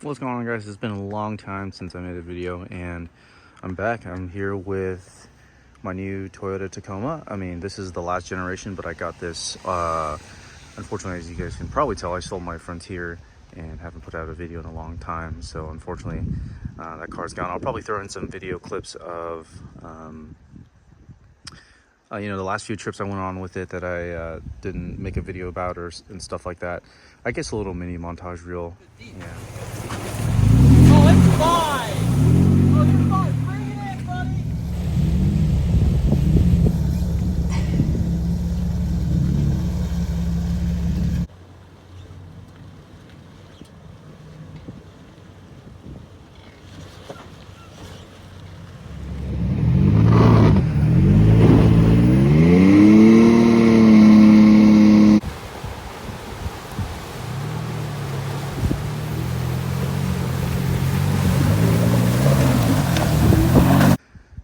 What's going on, guys? It's been a long time since I made a video, and I'm back. I'm here with my new Toyota Tacoma. I mean, this is the last generation, but I got this unfortunately, as you guys can probably tell, I sold my Frontier and haven't put out a video in a long time, so unfortunately that car's gone. I'll probably throw in some video clips of the last few trips I went on with it that I didn't make a video about, and stuff like that. I guess a little mini montage reel. Yeah. Oh, it's fine! Oh, you're fine. Bring it in, buddy!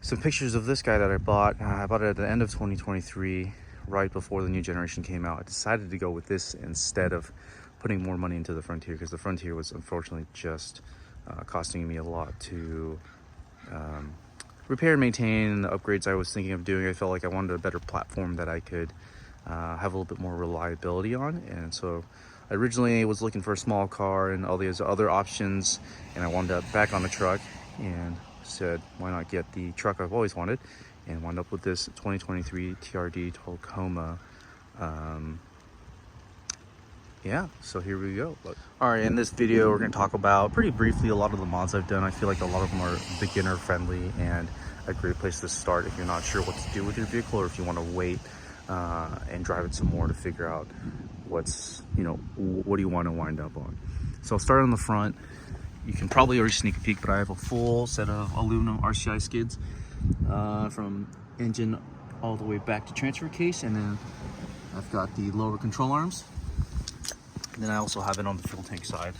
Some pictures of this guy that I bought. I bought it at the end of 2023, right before the new generation came out. I decided to go with this instead of putting more money into the Frontier, because the Frontier was unfortunately just costing me a lot to repair and maintain, and the upgrades I was thinking of doing. I felt like I wanted a better platform that I could have a little bit more reliability on, and so I originally was looking for a small car and all these other options, and I wound up back on the truck and said, why not get the truck I've always wanted, and wound up with this 2023 TRD Tacoma. Yeah, so here we go. All right, in this video we're going to talk about pretty briefly a lot of the mods I've done. I feel like a lot of them are beginner friendly and a great place to start if you're not sure what to do with your vehicle, or if you want to wait and drive it some more to figure out what do you want to wind up on. So I'll start on the front. You can probably already sneak a peek, but I have a full set of aluminum RCI skids from engine all the way back to transfer case, and then I've got the lower control arms, and then I also have it on the fuel tank side,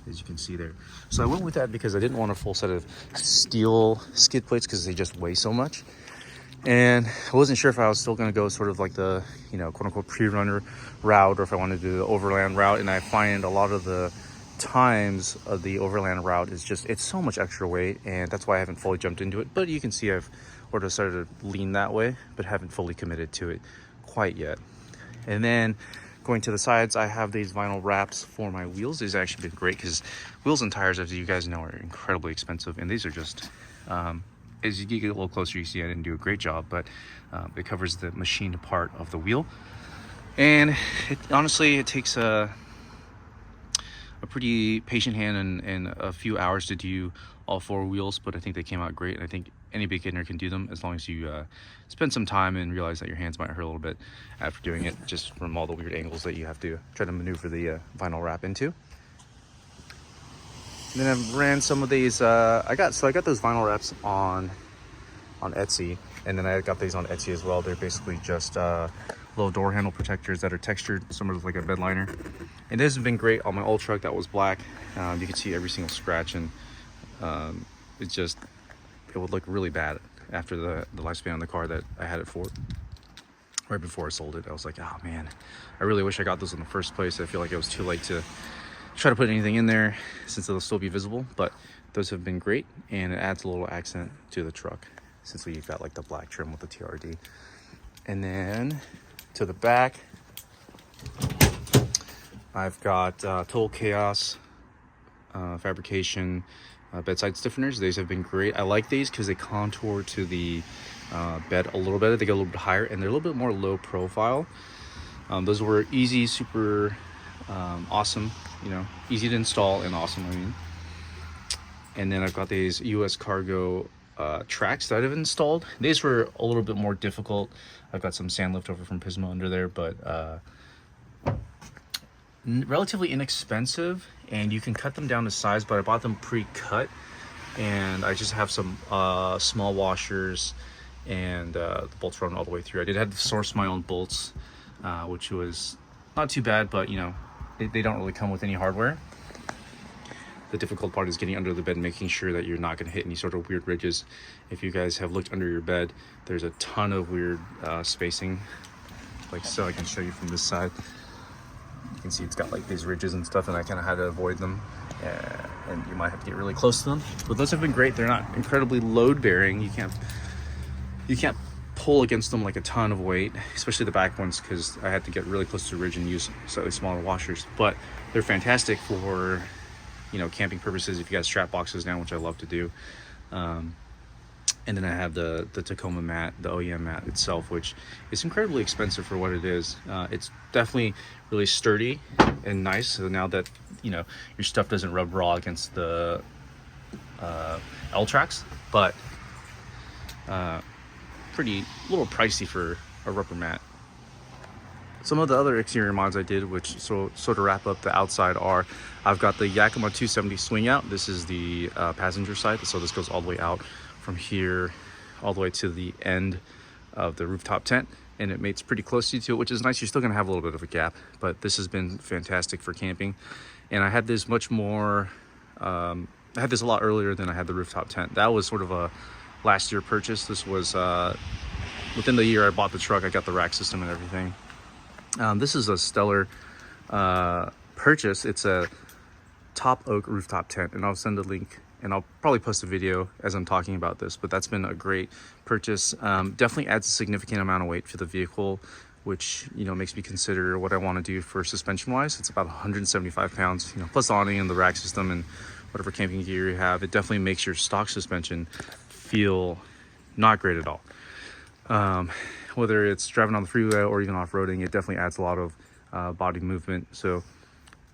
as you can see there. So I went with that because I didn't want a full set of steel skid plates because they just weigh so much, and I wasn't sure if I was still going to go sort of like the quote-unquote pre-runner route, or if I wanted to do the overland route. And I find a lot of the times of the overland route is it's so much extra weight, and that's why I haven't fully jumped into it. But you can see I've already started to lean that way, but haven't fully committed to it quite yet. And then going to the sides, I have these vinyl wraps for my wheels. These have actually been great because wheels and tires, as you guys know, are incredibly expensive, and these are just as you get a little closer, you see I didn't do a great job, but it covers the machined part of the wheel. And honestly, it takes a pretty patient hand and a few hours to do all four wheels, but I think they came out great, and I think any beginner can do them as long as you spend some time and realize that your hands might hurt a little bit after doing it, just from all the weird angles that you have to try to maneuver the vinyl wrap into. And then I ran some of these. I got those vinyl wraps on Etsy, and then I got these on Etsy as well. They're basically just little door handle protectors that are textured, sort of like a bed liner. And this has been great on my old truck that was black. You can see every single scratch, and it would look really bad after the lifespan on the car that I had it for. Right before I sold it, I was like, oh man, I really wish I got those in the first place. I feel like it was too late to try to put anything in there since it'll still be visible, but those have been great, and it adds a little accent to the truck since we've got like the black trim with the TRD. And then to the back, I've got Total Chaos fabrication bedside stiffeners. These have been great. I like these because they contour to the bed a little bit. They go a little bit higher, and they're a little bit more low profile. Those were easy, super awesome, easy to install and awesome, I mean. And then I've got these US Cargo tracks that I've installed. These were a little bit more difficult. I've got some sand left over from Pismo under there, but relatively inexpensive, and you can cut them down to size, but I bought them pre-cut, and I just have some small washers, and the bolts run all the way through. I did have to source my own bolts, which was not too bad, but they don't really come with any hardware. The difficult part is getting under the bed and making sure that you're not going to hit any sort of weird ridges. If you guys have looked under your bed, there's a ton of weird spacing, like so. I can show you from this side. You can see it's got like these ridges and stuff, and I kind of had to avoid them. and you might have to get really close to them. But those have been great. They're not incredibly load bearing. You can't pull against them like a ton of weight, especially the back ones, because I had to get really close to the ridge and use slightly smaller washers. But they're fantastic for, you know, camping purposes if you got strap boxes down, which I love to do. And then I have the Tacoma mat, the OEM mat itself, which is incredibly expensive for what it is. It's definitely really sturdy and nice. So now that, you know, your stuff doesn't rub raw against the L tracks, but pretty little pricey for a rubber mat. Some of the other exterior mods I did, which sort of wrap up the outside, are I've got the Yakima 270 swing out. This is the passenger side, so this goes all the way out from here all the way to the end of the rooftop tent, and it mates pretty closely to it, which is nice. You're still gonna have a little bit of a gap, but this has been fantastic for camping. And I had this much more, I had this a lot earlier than I had the rooftop tent. That was sort of a last year purchase. This was within the year I bought the truck, I got the rack system and everything. This is a stellar purchase. It's a top oak rooftop tent, and I'll send a link, and I'll probably post a video as I'm talking about this, but that's been a great purchase. Definitely adds a significant amount of weight to the vehicle, which, you know, makes me consider what I want to do for suspension wise. It's about 175 pounds, you know, plus awning and the rack system and whatever camping gear you have. It definitely makes your stock suspension feel not great at all. Whether it's driving on the freeway or even off-roading, it definitely adds a lot of body movement. So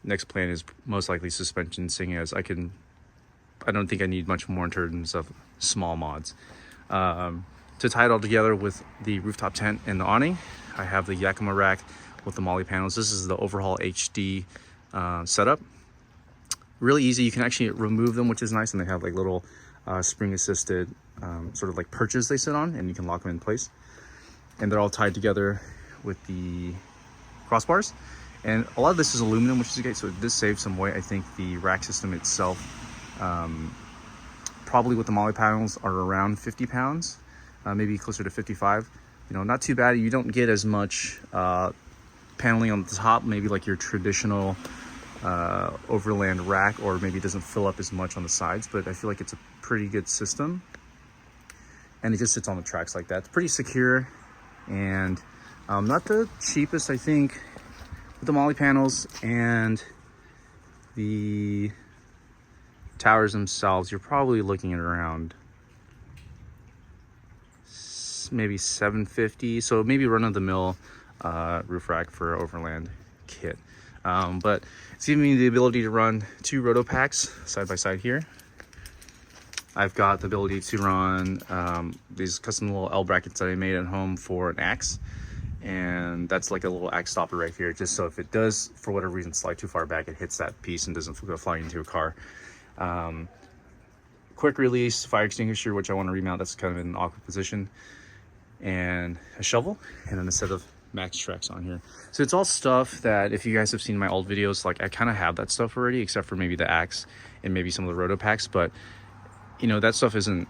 next plan is most likely suspension, seeing as I don't think I need much more in terms of small mods. To tie it all together with the rooftop tent and the awning, I have the Yakima rack with the molle panels. This is the Overhaul HD setup. Really easy. You can actually remove them, which is nice, and they have like little spring-assisted sort of like perches they sit on, and you can lock them in place. And they're all tied together with the crossbars. And a lot of this is aluminum, which is great, so this saves some weight. I think the rack system itself, probably with the molle panels, are around 50 pounds, maybe closer to 55. You know, not too bad. You don't get as much paneling on the top, maybe like your traditional overland rack, or maybe it doesn't fill up as much on the sides, but I feel like it's a pretty good system. And it just sits on the tracks like that. It's pretty secure, and not the cheapest, I think, with the molle panels and the towers themselves. You're probably looking at around maybe $750, so maybe run-of-the-mill roof rack for overland kit. But it's giving me the ability to run 2 roto packs side by side here. I've got the ability to run these custom little L brackets that I made at home for an axe, and that's like a little axe stopper right here, just so if it does for whatever reason slide too far back, it hits that piece and doesn't go flying into a car. Quick release fire extinguisher, which I want to remount, that's kind of in an awkward position, and a shovel, and then a set of max tracks on here. So it's all stuff that, if you guys have seen my old videos, like I kind of have that stuff already, except for maybe the axe and maybe some of the roto packs. But you know, that stuff isn't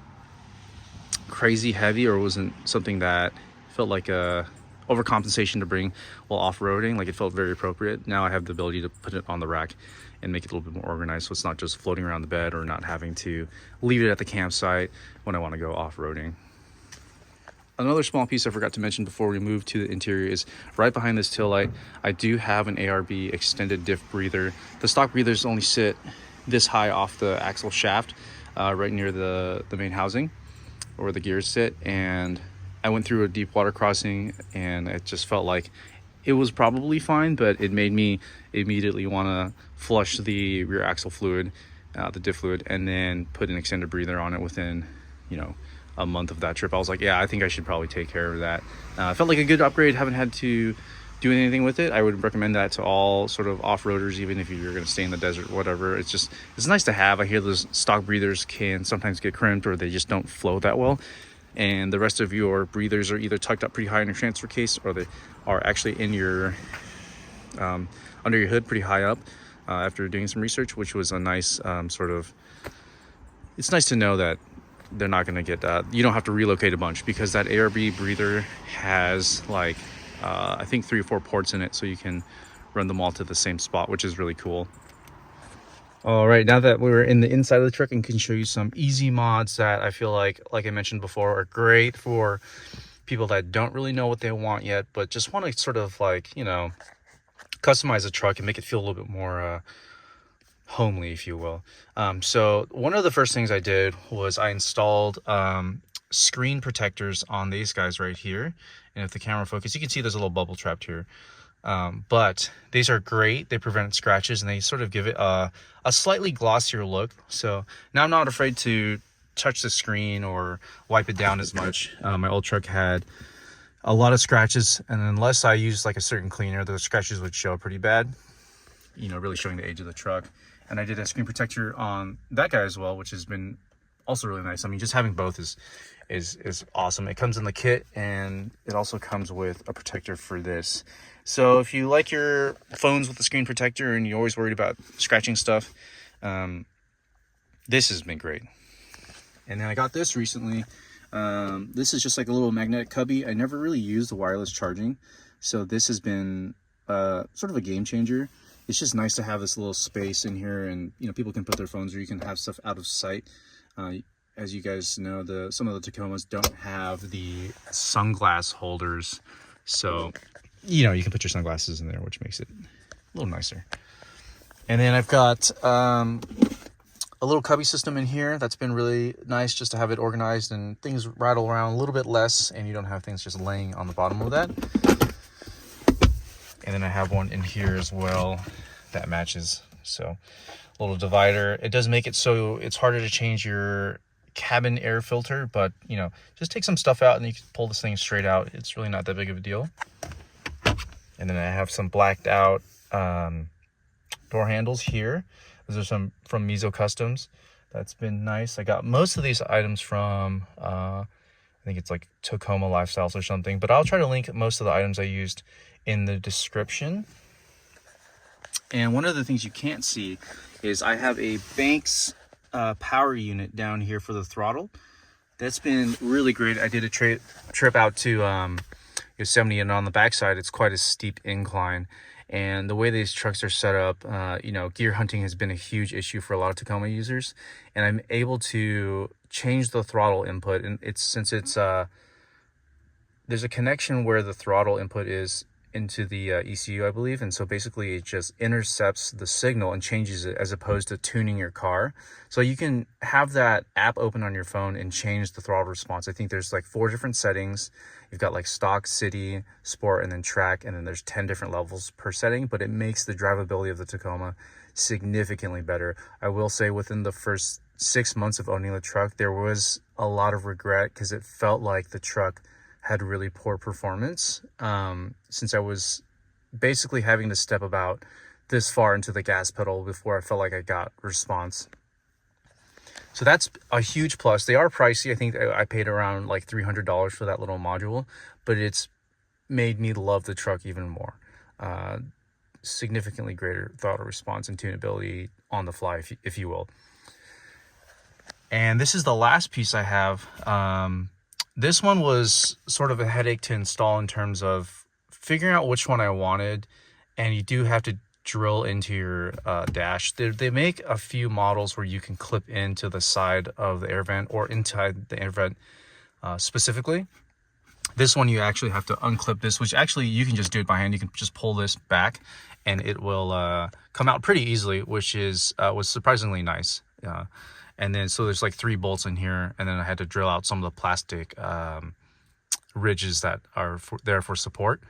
crazy heavy, or wasn't something that felt like a overcompensation to bring while off-roading. Like, it felt very appropriate. Now I have the ability to put it on the rack and make it a little bit more organized, so it's not just floating around the bed or not having to leave it at the campsite when I want to go off-roading. Another small piece I forgot to mention before we move to the interior is right behind this tail light, I do have an ARB extended diff breather. The stock breathers only sit this high off the axle shaft, right near the main housing, or where the gears sit. And I went through a deep water crossing, and it just felt like it was probably fine, but it made me immediately want to flush the rear axle fluid, the diff fluid, and then put an extended breather on it within, you know, a month of that trip. I was like, yeah, I think I should probably take care of that. Felt like a good upgrade. Haven't had to do anything with it. I would recommend that to all sort of off-roaders, even if you're going to stay in the desert, whatever. It's nice to have. I hear those stock breathers can sometimes get crimped, or they just don't flow that well, and the rest of your breathers are either tucked up pretty high in your transfer case, or they are actually in your under your hood pretty high up. After doing some research, which was a nice it's nice to know that they're not going to get you don't have to relocate a bunch, because that ARB breather has like I think 3 or 4 ports in it, so you can run them all to the same spot, which is really cool. All right, now that we're in the inside of the truck, and can show you some easy mods that I feel like I mentioned before, are great for people that don't really know what they want yet, but just want to sort of like, you know, customize a truck and make it feel a little bit more homely, if you will. So one of the first things I did was I installed screen protectors on these guys right here. And if the camera focus, you can see there's a little bubble trapped here. But these are great. They prevent scratches and they sort of give it a slightly glossier look. So now I'm not afraid to touch the screen or wipe it down as much. My old truck had a lot of scratches, and unless I used like a certain cleaner, the scratches would show pretty bad, you know, really showing the age of the truck. And I did a screen protector on that guy as well, which has been also really nice. I mean, just having both is awesome. It comes in the kit, and it also comes with a protector for this. So if you like your phones with the screen protector and you're always worried about scratching stuff, this has been great. And then I got this recently. This is just like a little magnetic cubby. I never really used the wireless charging, so this has been sort of a game changer. It's just nice to have this little space in here, and you know, people can put their phones, or you can have stuff out of sight. As you guys know, some of the Tacomas don't have the sunglass holders, so you know, you can put your sunglasses in there, which makes it a little nicer. And then I've got a little cubby system in here that's been really nice, just to have it organized and things rattle around a little bit less, and you don't have things just laying on the bottom of that. And then I have one in here as well that matches. So a little divider. It does make it so it's harder to change your cabin air filter, but you know, just take some stuff out and you can pull this thing straight out. It's really not that big of a deal. And then I have some blacked out door handles here. Those are some from Mizo Customs. That's been nice. I got most of these items from I think it's like Tacoma Lifestyles or something, but I'll try to link most of the items I used in the description. And one of the things you can't see is I have a Banks power unit down here for the throttle. That's been really great. I did a trip out to Yosemite, and on the backside it's quite a steep incline, and the way these trucks are set up, you know, gear hunting has been a huge issue for a lot of Tacoma users, and I'm able to change the throttle input. And since it's there's a connection where the throttle input is into the ECU, I believe, and so basically it just intercepts the signal and changes it, as opposed to tuning your car. So you can have that app open on your phone and change the throttle response. I think there's like 4 different settings. You've got like stock, city, sport, and then track, and then there's 10 different levels per setting, but it makes the drivability of the Tacoma significantly better. I will say within the first 6 months of owning the truck, there was a lot of regret, because it felt like the truck had really poor performance, since I was basically having to step about this far into the gas pedal before I felt like I got response. So that's a huge plus. They are pricey. I think I paid around like $300 for that little module, but it's made me love the truck even more. Significantly greater throttle response and tunability on the fly, if you will. And this is the last piece I have. This one was sort of a headache to install in terms of figuring out which one I wanted, and you do have to drill into your dash. They make a few models where you can clip into the side of the air vent or inside the air vent specifically. This one you actually have to unclip this, which actually you can just do it by hand. You can just pull this back and it will come out pretty easily, which was surprisingly nice. And then so there's like 3 bolts in here, and then I had to drill out some of the plastic ridges that are there for support.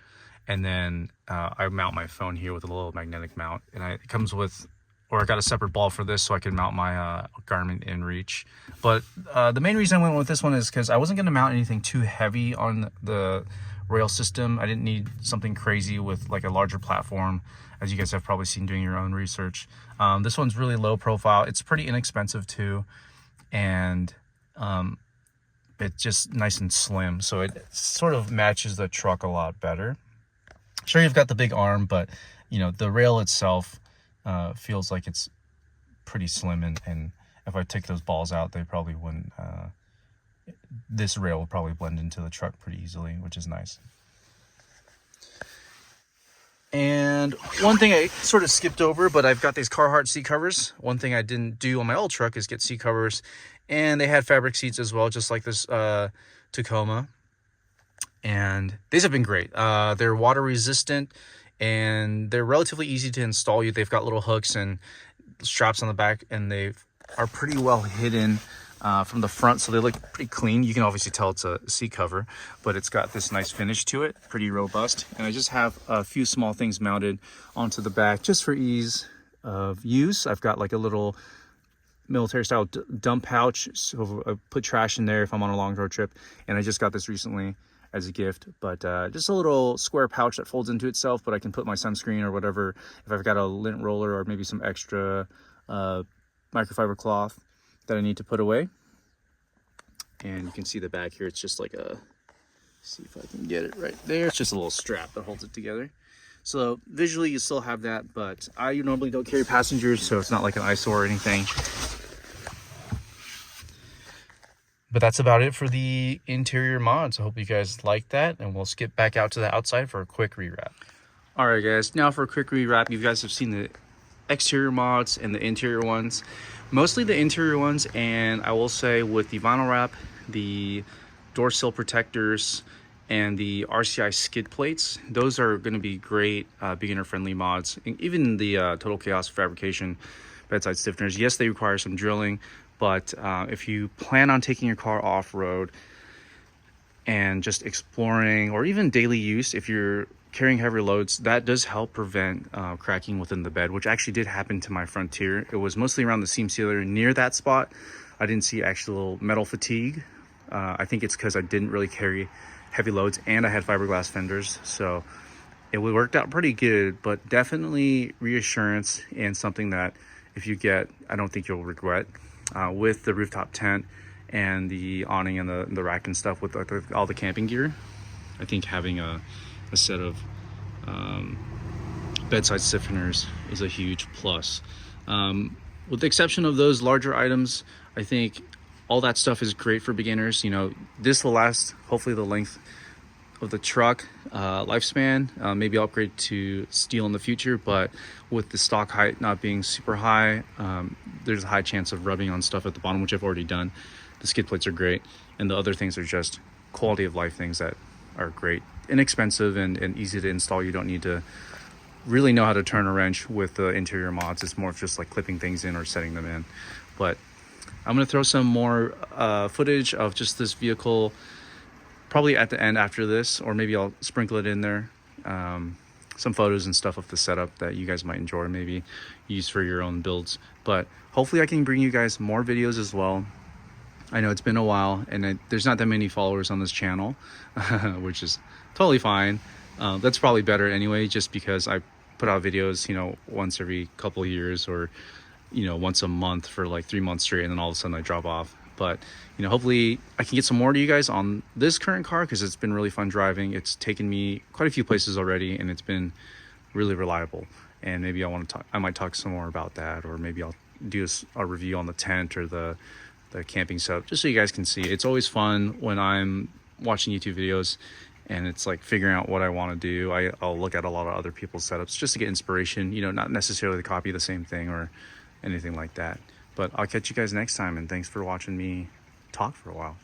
And then I mount my phone here with a little magnetic mount, and it comes with, or I got a separate ball for this so I can mount my Garmin InReach. But the main reason I went with this one is because I wasn't going to mount anything too heavy on the rail system. I didn't need something crazy with like a larger platform, as you guys have probably seen doing your own research. This one's really low profile. It's pretty inexpensive too, and it's just nice and slim, so it sort of matches the truck a lot better. Sure, you've got the big arm, but you know, the rail itself feels like it's pretty slim, and if I take those balls out, they probably wouldn't. This rail will probably blend into the truck pretty easily, which is nice. And one thing I sort of skipped over, but I've got these Carhartt seat covers. One thing I didn't do on my old truck is get seat covers, and they had fabric seats as well, just like this Tacoma. And these have been great. They're water resistant, and they're relatively easy to install. They've got little hooks and straps on the back, and they are pretty well hidden from the front, so they look pretty clean. You can obviously tell it's a seat cover, but it's got this nice finish to it, pretty robust. And I just have a few small things mounted onto the back just for ease of use. I've got like a little military style dump pouch, so I put trash in there if I'm on a long road trip. And I just got this recently as a gift, but just a little square pouch that folds into itself, but I can put my sunscreen or whatever if I've got a lint roller or maybe some extra microfiber cloth that I need to put away. And you can see the back here, it's just like a, see if I can get it right there, it's just a little strap that holds it together. So visually you still have that, but I normally don't carry passengers, so it's not like an eyesore or anything. But that's about it for the interior mods. I hope you guys like that, and we'll skip back out to the outside for a quick rewrap. All right, guys, now for a quick rewrap. You guys have seen the exterior mods and the interior ones, mostly the interior ones. And I will say with the vinyl wrap, the door sill protectors, and the RCI skid plates, those are going to be great beginner friendly mods. And even the Total Chaos fabrication bedside stiffeners, yes, they require some drilling, but if you plan on taking your car off-road and just exploring, or even daily use, if you're carrying heavier loads, that does help prevent cracking within the bed, which actually did happen to my Frontier. It was mostly around the seam sealer near that spot. I didn't see actual metal fatigue. I think it's because I didn't really carry heavy loads and I had fiberglass fenders, so it worked out pretty good. But definitely reassurance, and something that if you get, I don't think you'll regret. With the rooftop tent and the awning and the rack and stuff, with all the camping gear, I think having a set of bedside stiffeners is a huge plus. With the exception of those larger items, I think all that stuff is great for beginners. You know, this will last hopefully the length of the truck lifespan. Maybe upgrade to steel in the future, but with the stock height not being super high, there's a high chance of rubbing on stuff at the bottom, which I've already done. The skid plates are great, and the other things are just quality of life things that are great, inexpensive and easy to install. You don't need to really know how to turn a wrench with the interior mods. It's more of just like clipping things in or setting them in. But I'm going to throw some more footage of just this vehicle probably at the end after this, or maybe I'll sprinkle it in there. Some photos and stuff of the setup that you guys might enjoy, maybe use for your own builds. But hopefully I can bring you guys more videos as well. I know it's been a while, and there's not that many followers on this channel, which is totally fine. That's probably better anyway, just because I put out videos, you know, once every couple of years, or, you know, once a month for like 3 months straight, and then all of a sudden I drop off. But, you know, hopefully I can get some more to you guys on this current car, because it's been really fun driving. It's taken me quite a few places already, and it's been really reliable. And maybe I might talk some more about that, or maybe I'll do a review on the tent or the camping setup, just so you guys can see. It's always fun when I'm watching YouTube videos and it's like figuring out what I want to do. I'll look at a lot of other people's setups just to get inspiration, you know, not necessarily to copy the same thing or anything like that. But I'll catch you guys next time, and thanks for watching me talk for a while.